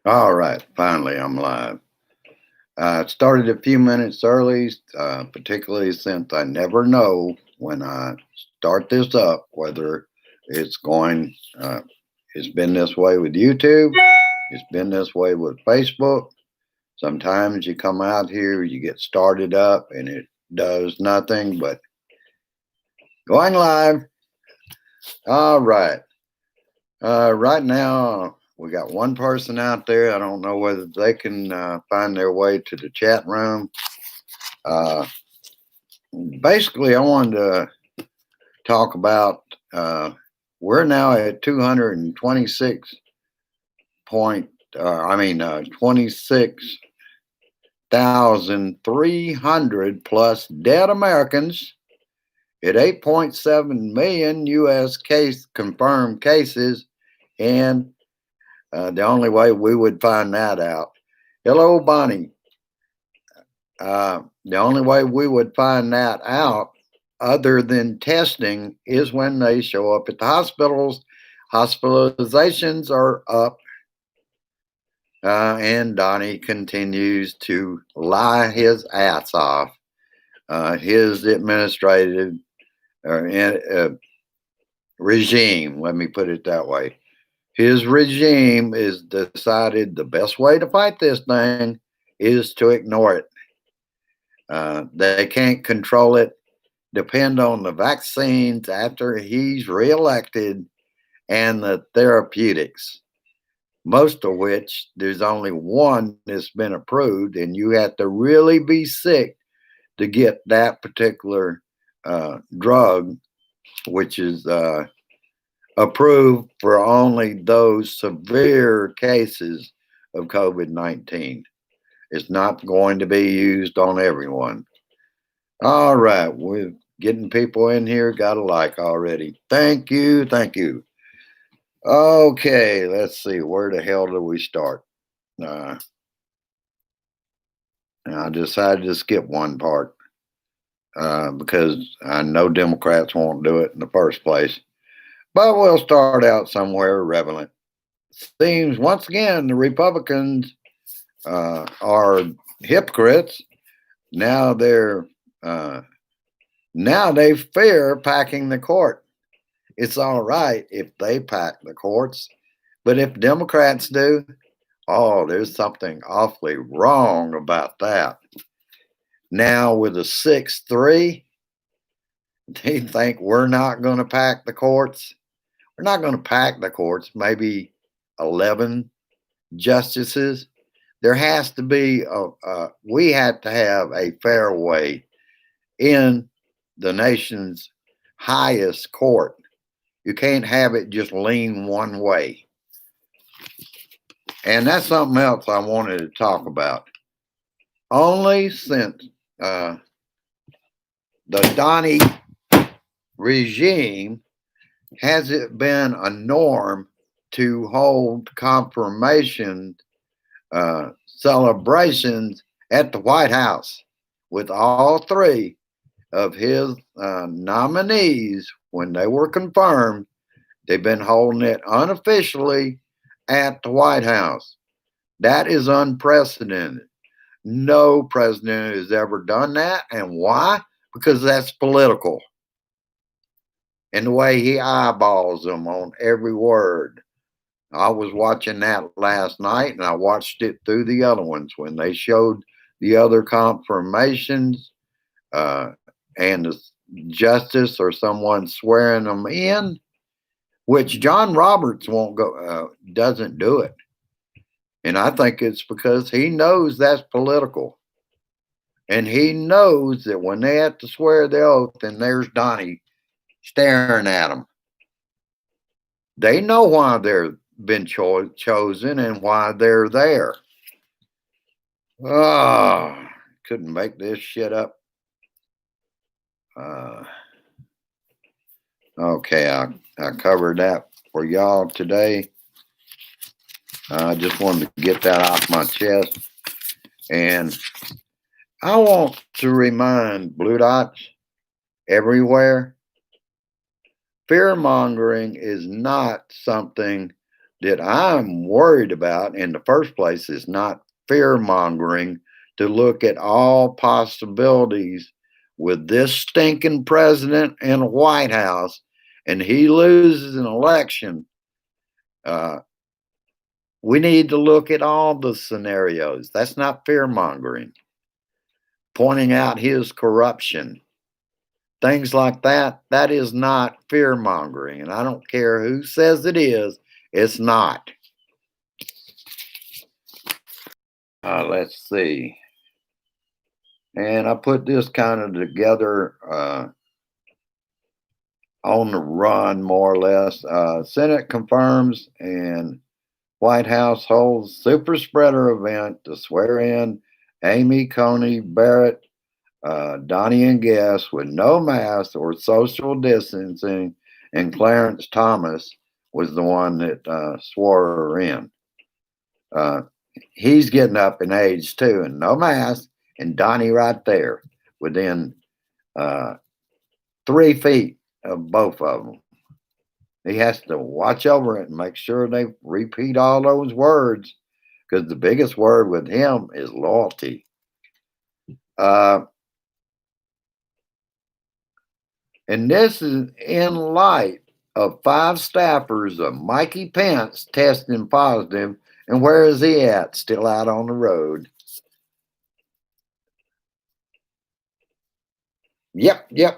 All right, finally I'm live. I started a few minutes early, particularly since I never know when I start this up whether it's going. It's been this way with YouTube. It's been this way with Facebook. Sometimes you come out here, you get started up, and it does nothing but going live. All right. Right now, we got one person out there. I don't know whether they can find their way to the chat room. Uh, Basically, I wanted to talk about we're now at 226 point, 26,300 plus dead Americans at 8.7 million U.S. case confirmed cases, and the only way we would find that out. Hello, Bonnie. The only way we would find that out, other than testing, is when they show up at the hospitals. Hospitalizations are up, and Donnie continues to lie his ass off. His administrative regime, let me put it that way. His regime is decided the best way to fight this thing is to ignore it. They can't control it. Depend on the vaccines after he's reelected and the therapeutics, most of which there's only one that's been approved, and you have to really be sick to get that particular drug, which is approved for only those severe cases of COVID 19. It's not going to be used on everyone. All right, we're getting people in here. Got a like already. Thank you. Thank you. Okay, let's see. Where the hell do we start? Uh, I decided to skip one part because I know Democrats won't do it in the first place. But we'll start out somewhere relevant. Seems once again the Republicans are hypocrites. Now they're now they fear packing the court. It's all right if they pack the courts, but if Democrats do, oh, there's something awfully wrong about that. Now with a 6-3, they think we're not going to pack the courts. We're not going to pack the courts. Maybe 11 justices. There has to be we have to have a fair way in the nation's highest court. You can't have it just lean one way. And that's something else I wanted to talk about. Only since the Donnie regime has it been a norm to hold confirmation celebrations at the White House with all three of his nominees when they were confirmed. They've been holding it unofficially at the White House. That is unprecedented. No president has ever done that. And why? Because that's political. And the way he eyeballs them on every word. I was watching that last night, and I watched it through the other ones when they showed the other confirmations and the justice or someone swearing them in, which John Roberts won't go, doesn't do it. And I think it's because he knows that's political. And he knows that when they have to swear the oath, and there's Donnie staring at them, they know why they're been chosen and why they're there. Oh, couldn't make this shit up. Okay, I covered that for y'all today. I just wanted to get that off my chest. And I want to remind Blue Dots everywhere, fear mongering is not something that I'm worried about in the first place is not fear mongering, to look at all possibilities with this stinking president in the White House and he loses an election. Uh, we need to look at all the scenarios. That's not fear mongering. Pointing out his corruption, things like that, that is not fear mongering. And I don't care who says it is, it's not. Let's see. And I put this kind of together on the run, more or less. Senate confirms and White House holds super spreader event to swear in Amy Coney Barrett, Donnie and Guess with no mask or social distancing, and Clarence Thomas was the one that swore her in. Uh, he's getting up in age too, and no mask, and Donnie right there within uh, 3 feet of both of them. He has to watch over it and make sure they repeat all those words because the biggest word with him is loyalty. Uh, and this is in light of 5 staffers of Mikey Pence testing positive. And where is he at? Still out on the road. Yep. Yeah,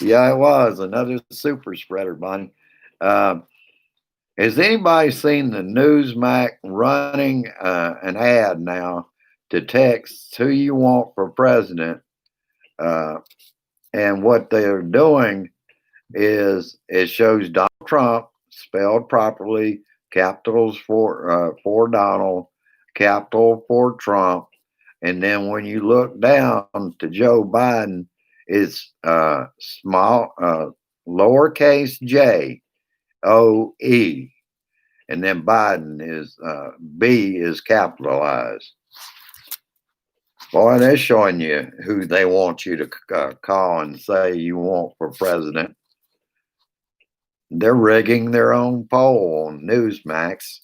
it was another super spreader, Bonnie. Has anybody seen the Newsmax running an ad now to text who you want for president? And what they're doing is it shows Donald Trump spelled properly, capitals for Donald, capital for Trump, and then when you look down to Joe Biden, it's small lowercase J O E, and then Biden is B is capitalized. Boy, they're showing you who they want you to call and say you want for president. They're rigging their own poll on Newsmax.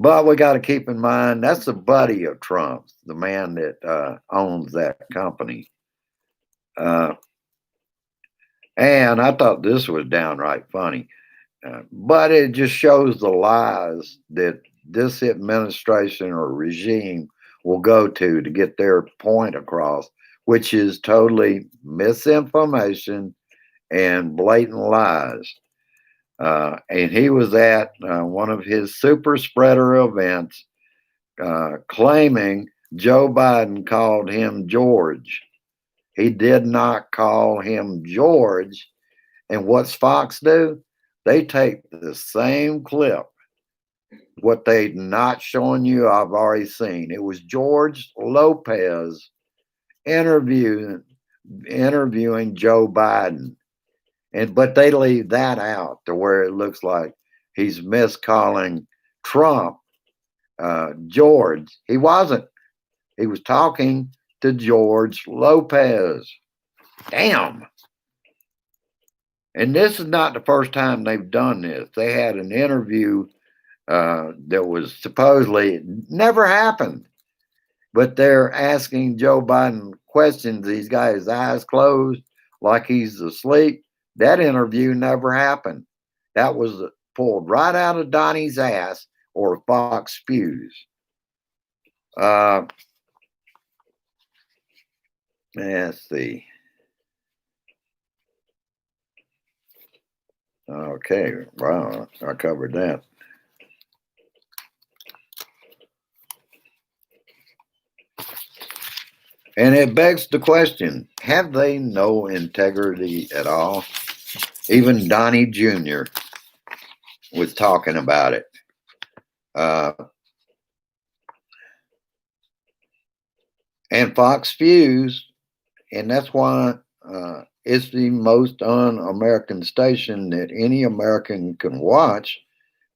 But we got to keep in mind that's a buddy of Trump's, the man that owns that company. And I thought this was downright funny. But it just shows the lies that this administration or regime will go to get their point across, which is totally misinformation and blatant lies. And he was at one of his super spreader events claiming Joe Biden called him George. He did not call him George. And what's Fox do? They take the same clip. What they not showing you, I've already seen. It was George Lopez interviewing Joe Biden. But they leave that out to where it looks like he's miscalling Trump George. He wasn't. He was talking to George Lopez. Damn. And this is not the first time they've done this. They had an interview that was supposedly never happened, but they're asking Joe Biden questions. He's got his eyes closed like he's asleep. That interview never happened. That was pulled right out of Donnie's ass or Fox spews. Let's see. Okay, wow, I covered that. And it begs the question, have they no integrity at all? Even Donnie Jr. was talking about it. And Fox News, and that's why it's the most un-American station that any American can watch.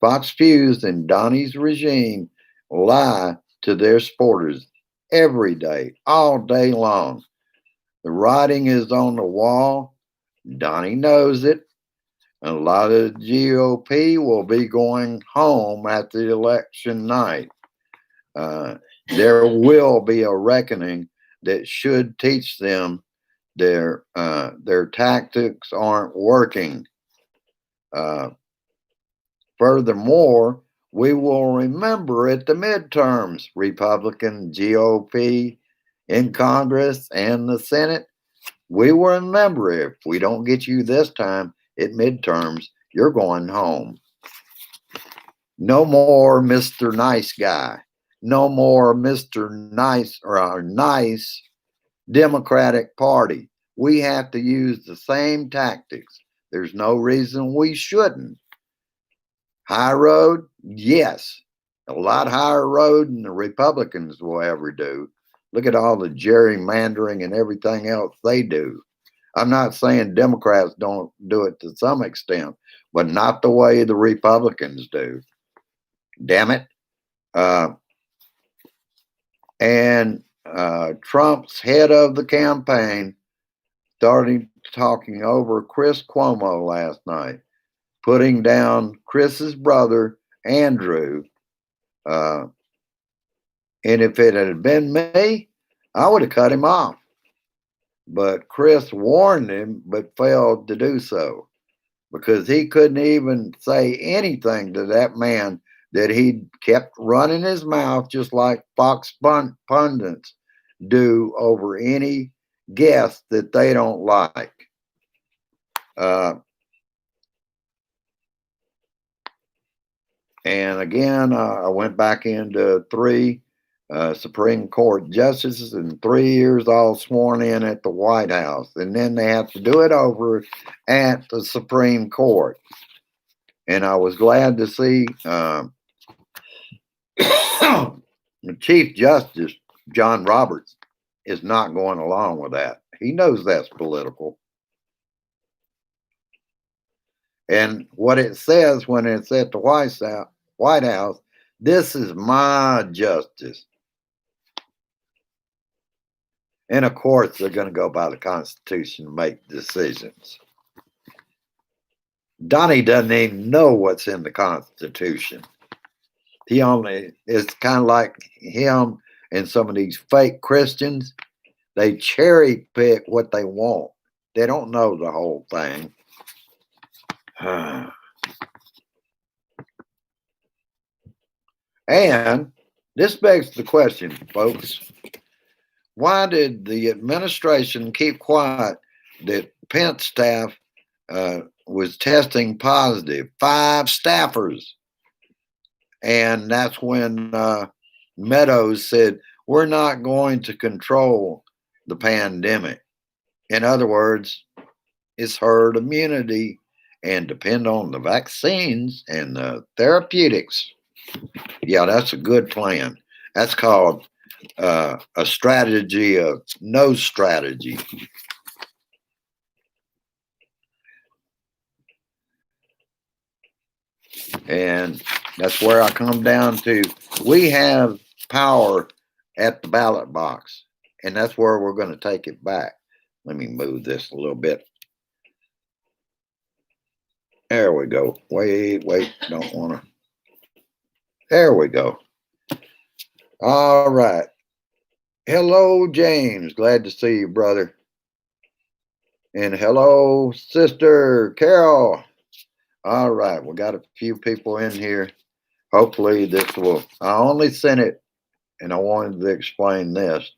Fox News and Donnie's regime lie to their supporters every day, all day long. The writing is on the wall. Donnie knows it. And a lot of the GOP will be going home at the election night. Uh, there will be a reckoning that should teach them their tactics aren't working. Uh, Furthermore, we will remember at the midterms, Republican GOP in Congress and the Senate. We will remember, if we don't get you this time at midterms, you're going home. No more Mr. Nice Guy. No more Mr. Nice or our nice Democratic Party. We have to use the same tactics. There's no reason we shouldn't. High road, yes. A lot higher road than the Republicans will ever do. Look at all the gerrymandering and everything else they do. I'm not saying Democrats don't do it to some extent, but not the way the Republicans do. Damn it. And Trump's head of the campaign started talking over Chris Cuomo last night, putting down Chris's brother, Andrew. And if it had been me, I would have cut him off. But Chris warned him, but failed to do so because he couldn't even say anything to that man that he kept running his mouth just like Fox pundits do over any guest that they don't like. And again, I went back into 3 Supreme Court justices in 3 years, all sworn in at the White House. And then they have to do it over at the Supreme Court. And I was glad to see the Chief Justice, John Roberts, is not going along with that. He knows that's political. And what it says when it's at the White House, this is my justice. And of course, they're going to go by the Constitution to make decisions. Donnie doesn't even know what's in the Constitution. He only, it's kind of like him and some of these fake Christians. They cherry pick what they want. They don't know the whole thing. And this begs the question, folks. Why did the administration keep quiet that Pence staff was testing positive? 5 staffers. And that's when Meadows said, we're not going to control the pandemic. In other words, it's herd immunity and depend on the vaccines and the therapeutics. Yeah, that's a good plan. That's called a strategy of no strategy. And that's where I come down to. We have power at the ballot box, and that's where we're going to take it back. Let me move this a little bit. There we go. Wait, don't want to. There we go. All right. Hello, James. Glad to see you, brother. And hello, Sister Carol. All right. We got a few people in here. Hopefully this will. I only sent it, and I wanted to explain this.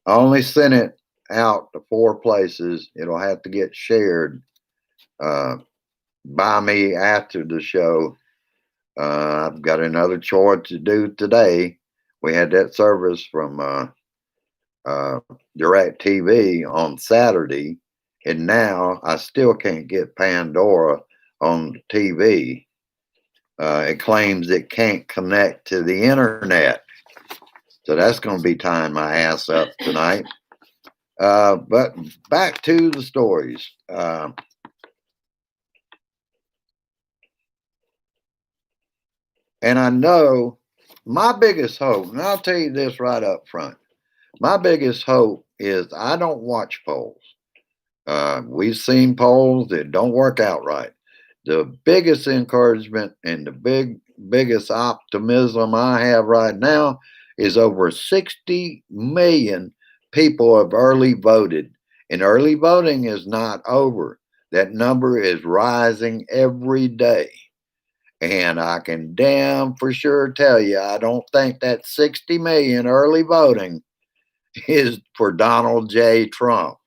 I only sent it out to 4 places. It'll have to get shared by me after the show. I've got another chore to do today. We had that service from Direct TV on Saturday, and now I still can't get Pandora on the TV. It claims it can't connect to the internet. So that's going to be tying my ass up tonight. But back to the stories. And I know my biggest hope, and I'll tell you this right up front, my biggest hope is I don't watch polls. We've seen polls that don't work out right. the biggest encouragement and the biggest optimism I have right now is over 60 million people have early voted. And early voting is not over. That number is rising every day. And I can damn for sure tell you, I don't think that 60 million early voting is for Donald J. Trump.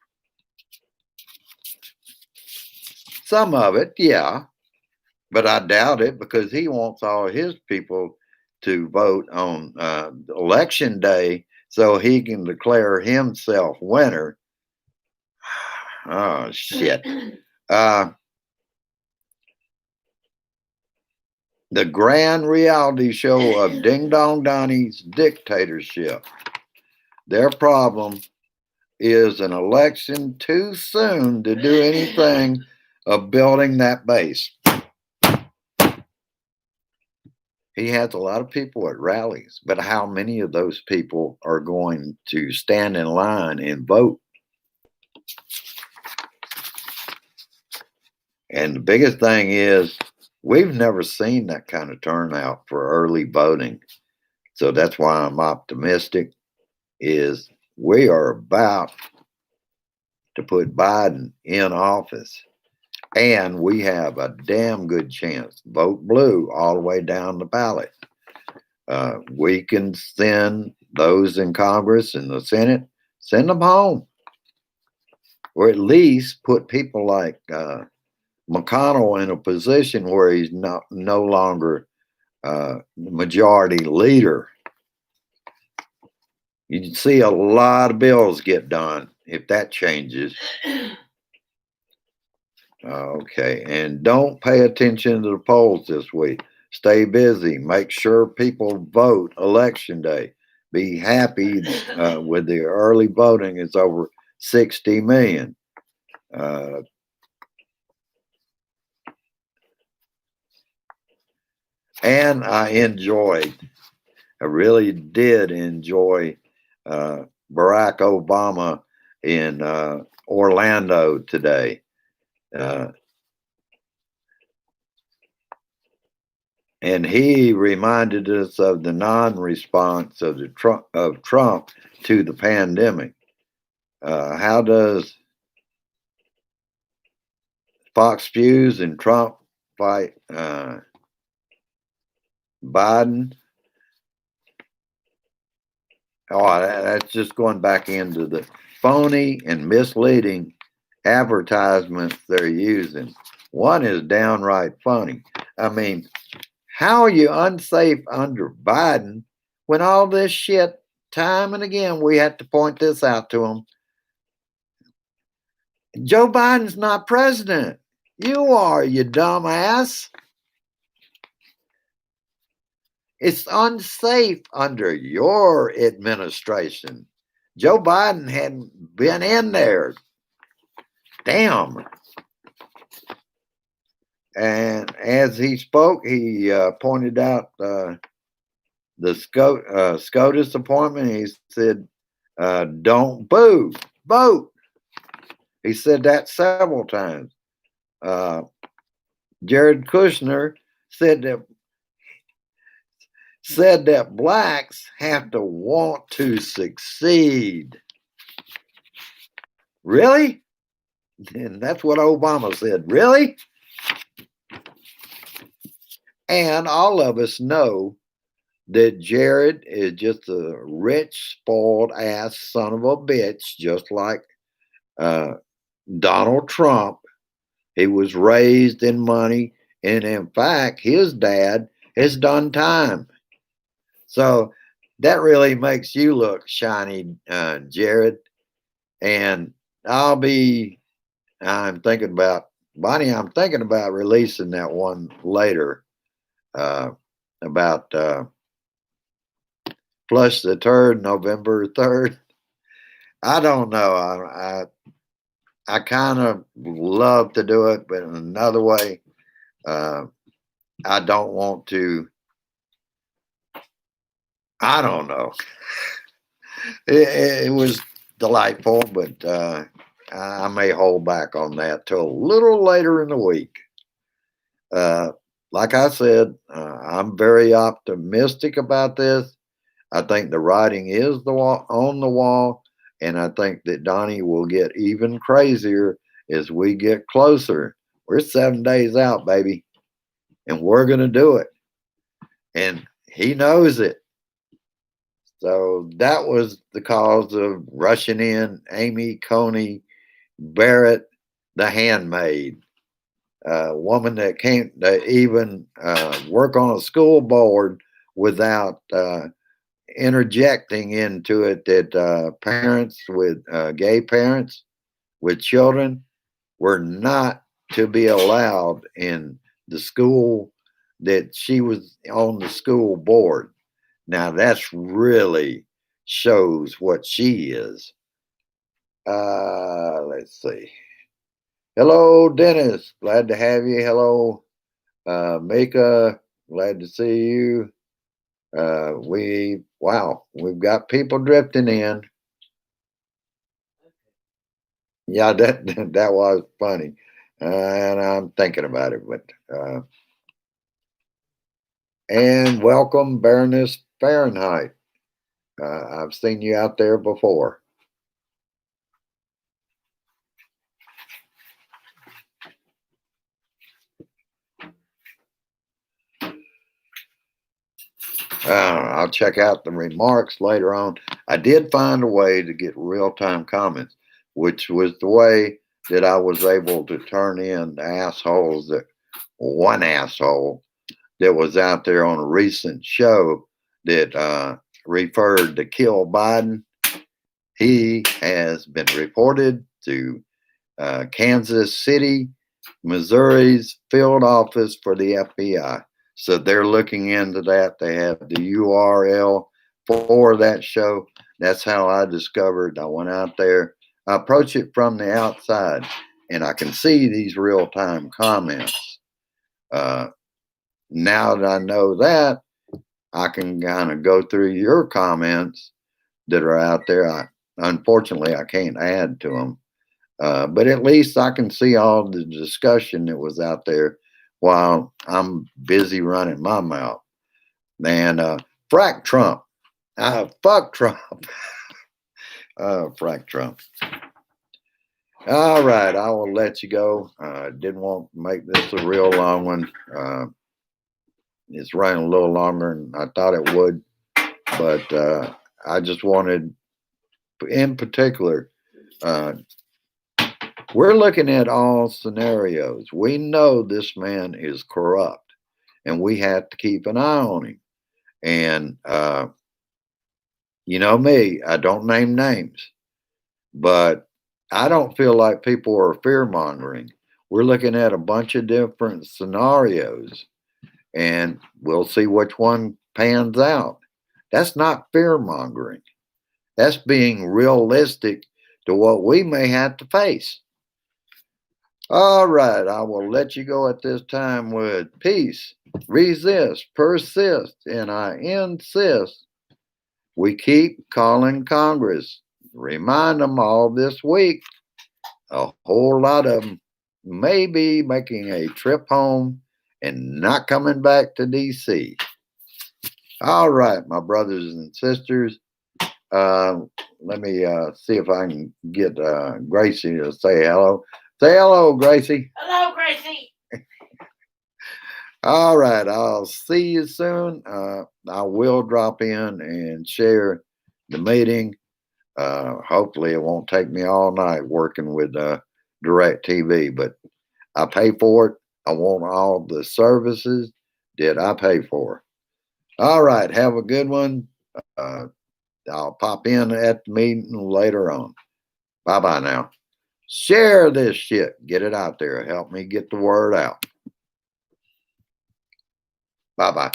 Some of it, yeah, but I doubt it because he wants all his people to vote on election day so he can declare himself winner. Oh, shit. The grand reality show of Ding Dong Donnie's dictatorship. Their problem is an election too soon to do anything of building that base. He has a lot of people at rallies, but how many of those people are going to stand in line and vote? And the biggest thing is we've never seen that kind of turnout for early voting. So that's why I'm optimistic is we are about to put Biden in office. And we have a damn good chance. Vote blue all the way down the ballot. We can send those in Congress and the Senate, send them home. Or at least put people like McConnell in a position where he's no longer majority leader. You'd see a lot of bills get done if that changes. Okay, and don't pay attention to the polls this week. Stay busy. Make sure people vote election day. Be happy with the early voting. It's over 60 million. And I really did enjoy Barack Obama in Orlando today. And he reminded us of the non-response of Trump to the pandemic. How does Fox News and Trump fight Biden? Oh, that's just going back into the phony and misleading advertisements they're using. One is downright funny. I mean, how are you unsafe under Biden when all this shit, time and again, we have to point this out to them? Joe Biden's not president. You are, you dumbass. It's unsafe under your administration. Joe Biden hadn't been in there. Damn. And as he spoke, he pointed out the SCOTUS appointment. He said, don't boo, vote. He said that several times. Jared Kushner said that blacks have to want to succeed. Really? And that's what Obama said. Really? And all of us know that Jared is just a rich, spoiled ass son of a bitch, just like Donald Trump. He was raised in money, and in fact, his dad has done time. So that really makes you look shiny, Jared. And I'm thinking about, Bonnie, I'm thinking about releasing that one later about Flush the Turd, November 3rd. I don't know. I kind of love to do it, but in another way, I don't want to. I don't know. It was delightful, but I may hold back on that till a little later in the week. uh, like I said, I'm very optimistic about this. I think the writing is on the wall, and I think that Donnie will get even crazier as we get closer. We're 7 days out, baby, and we're going to do it. And he knows it. So that was the cause of rushing in Amy Coney Barrett, the handmaid, a woman that can't even work on a school board without interjecting into it that parents with gay parents with children were not to be allowed in the school that she was on the school board. Now that's really shows what she is. Let's see. Hello, Dennis. Glad to have you. Hello, Mika. Glad to see you. We've got people drifting in. Yeah, that that was funny, and I'm thinking about it. But and welcome, Baroness Fahrenheit. I've seen you out there before. I'll check out the remarks later on. I did find a way to get real time comments, which was the way that I was able to turn in the assholes that one asshole that was out there on a recent show that referred to kill Biden. He has been reported to Kansas City, Missouri's field office for the FBI. So they're looking into that. They have the URL for that show. That's how I discovered. I went out there, I approached it from the outside, and I can see these real time comments. Now that I know that, I can kind of go through your comments that are out there. Unfortunately, I can't add to them. But at least I can see all the discussion that was out there while I'm busy running my mouth. And frack Trump. Fuck Trump. Frack Trump. All right, I will let you go. Didn't want to make this a real long one. It's running a little longer than I thought it would. But I just wanted, in particular, we're looking at all scenarios. We know this man is corrupt, and we have to keep an eye on him. And you know me, I don't name names, but I don't feel like people are fear mongering. We're looking at a bunch of different scenarios, and we'll see which one pans out. That's not fear mongering. That's being realistic to what we may have to face. All right, I will let you go at this time with peace, resist, persist, and I insist we keep calling Congress. Remind them all this week. A whole lot of them may be making a trip home and not coming back to D.C. All right, my brothers and sisters. Let me see if I can get Gracie to say hello. Say hello, Gracie. Hello, Gracie. All right, I'll see you soon. I will drop in and share the meeting. Hopefully, it won't take me all night working with Direct TV, but I pay for it. I want all the services that I pay for. All right, have a good one. I'll pop in at the meeting later on. Bye bye now. Share this shit. Get it out there. Help me get the word out. Bye bye.